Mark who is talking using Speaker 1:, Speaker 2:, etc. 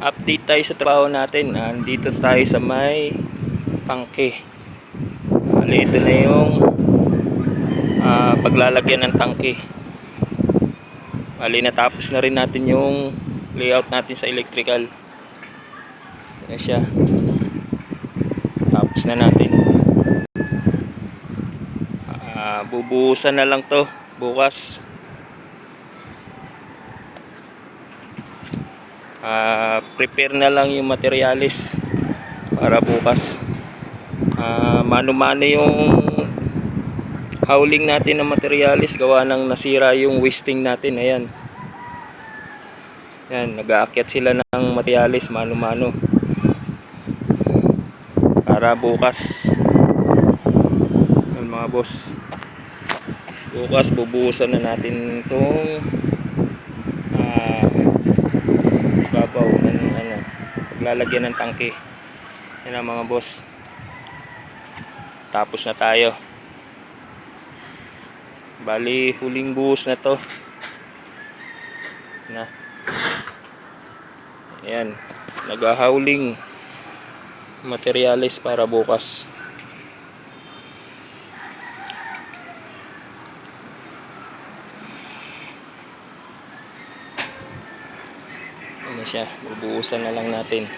Speaker 1: Update tayo sa trabaho natin. Andito tayo sa may tangke. Bali, ito na yung paglalagyan ng tangke. Bali, natapos na rin natin yung layout natin sa electrical. Ito siya. Tapos na natin. Bubuhusan na lang to bukas. Prepare na lang yung materialis para bukas. Mano-mano yung hauling natin ng materialis, gawa ng nasira yung wasting natin. Ayan, yan, nag-aakyat sila ng materialis mano-mano para bukas. Yan mga boss, bukas bubuhusan na natin itong babaw ng paglalagyan ng tangke. Yan ang mga boss, tapos na tayo. Bali, huling buhos na to na. Ayan, naghahauling materialis para bukas. Ano siya, bubuhusan na lang natin.